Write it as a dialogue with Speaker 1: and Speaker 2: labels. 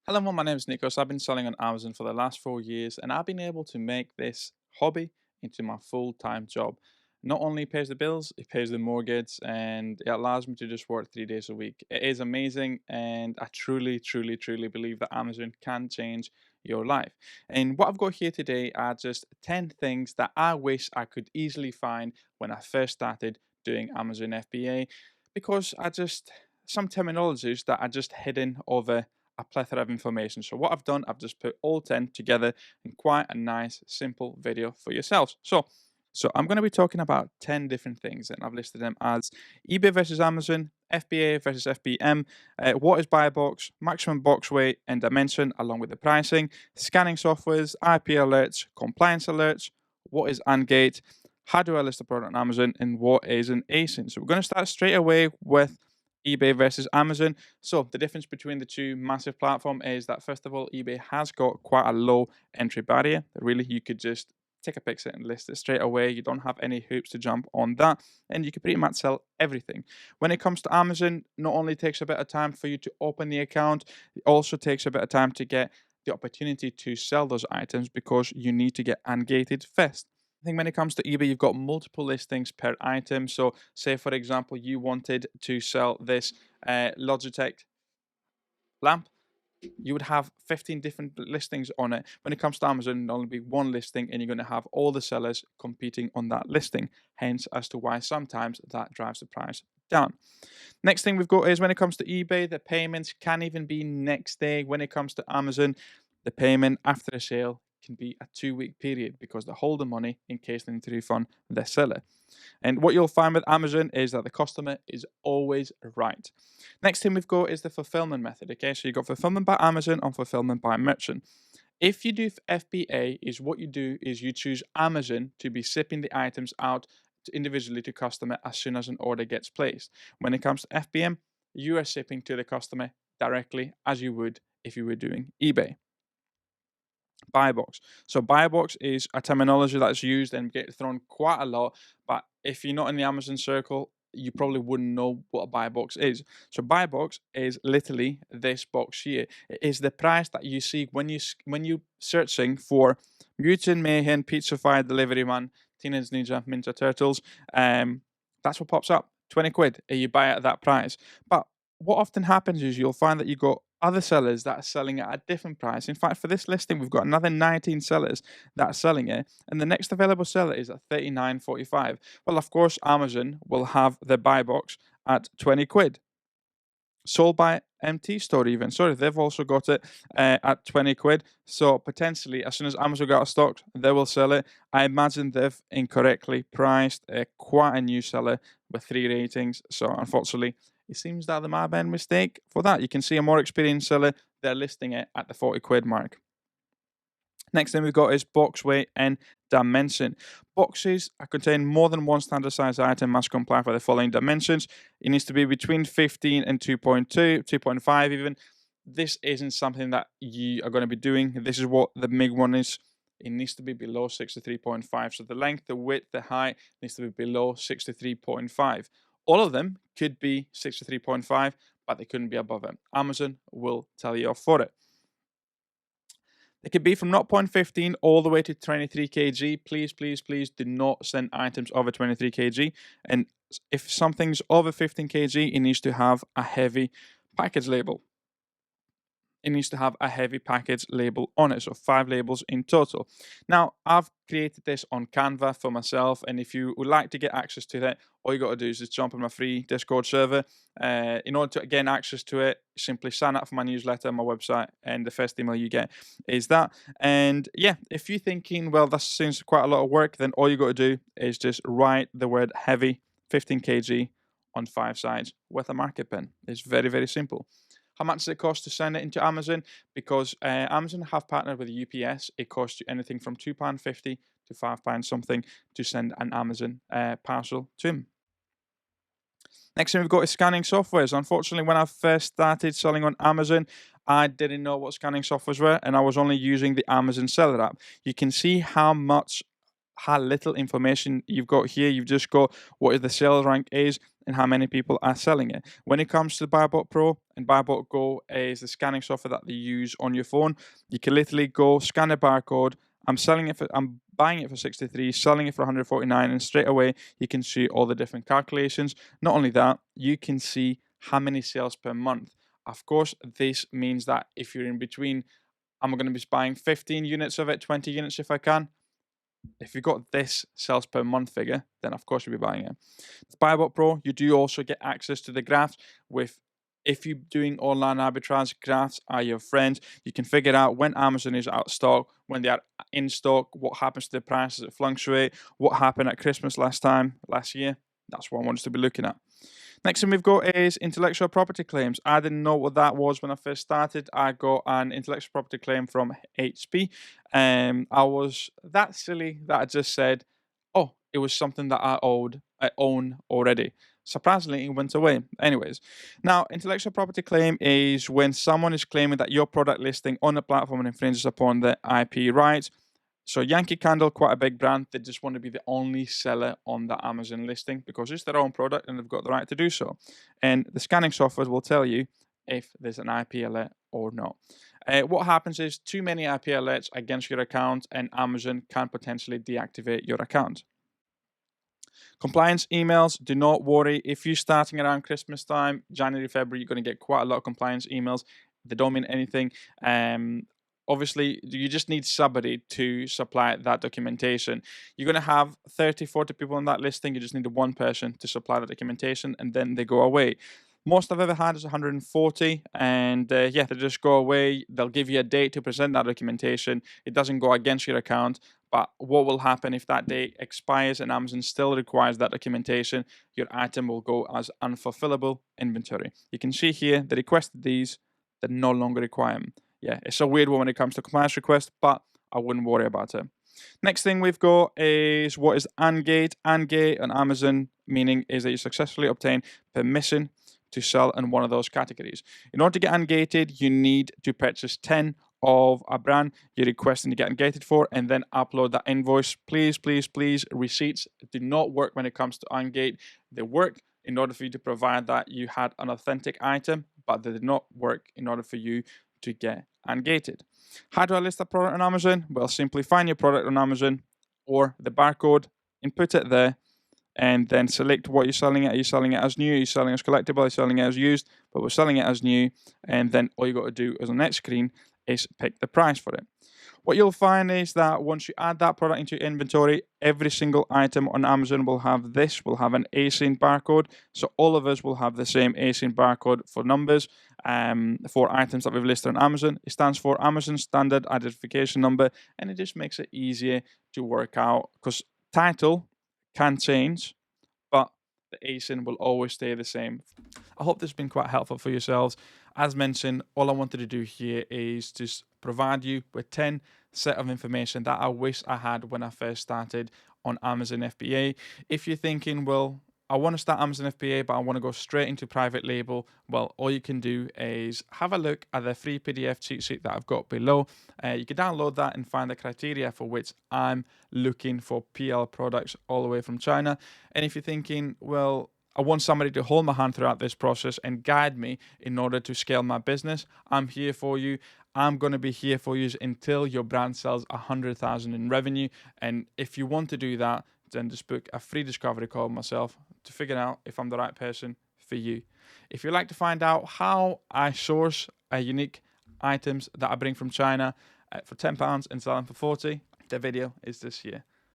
Speaker 1: Hello, my name is Nikos. I've been selling on Amazon for the last 4 years, and I've been able to make this hobby into my full-time job. Not only pays the bills, it pays the mortgage, and it allows me to just work 3 days a week. It is amazing, and I truly, truly, truly believe that Amazon can change your life. And what I've got here today are just 10 things that I wish I could easily find when I first started doing Amazon FBA, because some terminologies that are just hidden over a plethora of information. So what I've done, I've just put all 10 together in quite a nice, simple video for yourselves. So I'm going to be talking about 10 different things, and I've listed them as eBay versus Amazon, FBA versus FBM, what is Buybox, maximum box weight and dimension along with the pricing, scanning softwares, IP alerts, compliance alerts, what is Ungate, how do I list a product on Amazon, and what is an ASIN. So we're going to start straight away with eBay versus Amazon. So the difference between the two massive platform is that first of all, eBay has got quite a low entry barrier. Really, you could just take a picture and list it straight away. You don't have any hoops to jump on that, and you can pretty much sell everything. When it comes to Amazon, not only takes a bit of time for you to open the account, it also takes a bit of time to get the opportunity to sell those items because you need to get ungated first. I think when it comes to eBay, you've got multiple listings per item. So, say for example, you wanted to sell this Logitech lamp, you would have 15 different listings on it. When it comes to Amazon, there'll only be one listing, and you're going to have all the sellers competing on that listing. Hence, as to why sometimes that drives the price down. Next thing we've got is when it comes to eBay, the payments can even be next day. When it comes to Amazon, the payment after a sale can be a 2 week period because they hold the money in case they need to refund the seller. And what you'll find with Amazon is that the customer is always right. Next thing we've got is the fulfillment method. Okay, so you've got fulfillment by Amazon and fulfillment by merchant. If you do FBA, is what you do is you choose Amazon to be shipping the items out individually to customer as soon as an order gets placed. When it comes to FBM, you are shipping to the customer directly as you would if you were doing eBay. Buybox. So Buybox is a terminology that's used and gets thrown quite a lot, but if you're not in the Amazon circle, you probably wouldn't know what a buy box is. So buy box is literally this box here. It is the price that you see when you searching for Mutant Mayhem, Pizza Fire, Delivery Man, Teenage Ninja, Ninja Turtles. That's what pops up. 20 quid. And you buy it at that price. But what often happens is you'll find that you got other sellers that are selling it at a different price. In fact, for this listing, we've got another 19 sellers that are selling it, and the next available seller is at 39.45. Well, of course, Amazon will have the buy box at 20 quid. Sold by MT Store, even. Sorry, they've also got it at 20 quid. So potentially, as soon as Amazon got out of stock, they will sell it. I imagine they've incorrectly priced quite a new seller with 3 ratings. So unfortunately, it seems that the my bad mistake for that. You can see a more experienced seller, they're listing it at the 40 quid mark. Next thing we've got is box weight and dimension. Boxes contain more than one standard size item must comply with the following dimensions. It needs to be between 15 and 2.2, 2.5 even. This isn't something that you are going to be doing. This is what the big one is. It needs to be below 63.5. So the length, the width, the height needs to be below 63.5. All of them could be 63.5, but they couldn't be above it. Amazon will tell you off for it. It could be from 0.15 all the way to 23 kg. Please, please, please do not send items over 23 kg. And if something's over 15 kg, it needs to have a heavy package label. It needs to have a heavy package label on it. So 5 labels in total. Now, I've created this on Canva for myself. And if you would like to get access to that, all you got to do is just jump on my free Discord server. In order to gain access to it, simply sign up for my newsletter on my website. And the first email you get is that. And yeah, if you're thinking, well, that seems quite a lot of work, then all you got to do is just write the word heavy 15 kg on 5 sides with a marker pen. It's very, very simple. How much does it cost to send it into Amazon? Because Amazon have partnered with UPS, it costs you anything from £2.50 to £5 something to send an Amazon parcel to them. Next thing we've got is scanning softwares. Unfortunately, when I first started selling on Amazon, I didn't know what scanning softwares were, and I was only using the Amazon Seller app. You can see how much how little information you've got here. You've just got what the sales rank is and how many people are selling it. When it comes to Buybox Pro and Buybox Go is the scanning software that they use on your phone, you can literally go scan a barcode. I'm buying it for 63, selling it for 149, and straight away you can see all the different calculations. Not only that, you can see how many sales per month. Of course, this means that if you're in between, I'm going to be buying 15 units of it, 20 units if I can. If you've got this sales per month figure, then of course you'll be buying it. With Buybox Pro, you do also get access to the graphs with, if you're doing online arbitrage, graphs are your friends. You can figure out when Amazon is out of stock, when they are in stock, what happens to the prices that fluctuate, what happened at Christmas last year. That's what I want us to be looking at. Next thing we've got is intellectual property claims. I didn't know what that was when I first started. I got an intellectual property claim from HP. I was that silly that I just said, oh, it was something that I own already. Surprisingly, it went away. Anyways, now intellectual property claim is when someone is claiming that your product listing on the platform infringes upon the IP rights. So Yankee Candle, quite a big brand, they just want to be the only seller on the Amazon listing because it's their own product and they've got the right to do so. And the scanning software will tell you if there's an IP alert or not. What happens is too many IP alerts against your account and Amazon can potentially deactivate your account. Compliance emails, do not worry. If you're starting around Christmas time, January, February, you're going to get quite a lot of compliance emails. They don't mean anything. Obviously, you just need somebody to supply that documentation. You're going to have 30, 40 people on that listing. You just need one person to supply the documentation and then they go away. Most I've ever had is 140, and they just go away. They'll give you a date to present that documentation. It doesn't go against your account, but what will happen if that date expires and Amazon still requires that documentation? Your item will go as unfulfillable inventory. You can see here they requested these, they no longer require them. Yeah, it's a weird one when it comes to compliance requests, but I wouldn't worry about it. Next thing we've got is what is Ungate. Ungate on Amazon, meaning is that you successfully obtain permission to sell in one of those categories. In order to get ungated, you need to purchase 10 of a brand you're requesting to get ungated for and then upload that invoice. Please, please, please, receipts do not work when it comes to Ungate. They work in order for you to provide that you had an authentic item, but they did not work in order for you to get ungated. How do I list a product on Amazon? Well, simply find your product on Amazon or the barcode, input it there, and then select what you're selling it. Are you selling it as new? Are you selling it as collectible? Are you selling it as used? But we're selling it as new. And then all you got to do is on the next screen is pick the price for it. What you'll find is that once you add that product into your inventory, every single item on Amazon will have an ASIN barcode. So all of us will have the same ASIN barcode for numbers for items that we've listed on Amazon. It stands for Amazon Standard Identification Number, and it just makes it easier to work out because title can change, but the ASIN will always stay the same. I hope this has been quite helpful for yourselves. As mentioned, all I wanted to do here is just provide you with 10 set of information that I wish I had when I first started on Amazon FBA. If you're thinking, well, I want to start Amazon FBA, but I want to go straight into private label. Well, all you can do is have a look at the free PDF cheat sheet that I've got below. You can download that and find the criteria for which I'm looking for PL products all the way from China. And if you're thinking, well, I want somebody to hold my hand throughout this process and guide me in order to scale my business, I'm here for you. I'm going to be here for you until your brand sells 100,000 in revenue. And if you want to do that, then just book a free discovery call with myself to figure out if I'm the right person for you. If you'd like to find out how I source unique items that I bring from China for £10 and sell them for 40, the video is this here.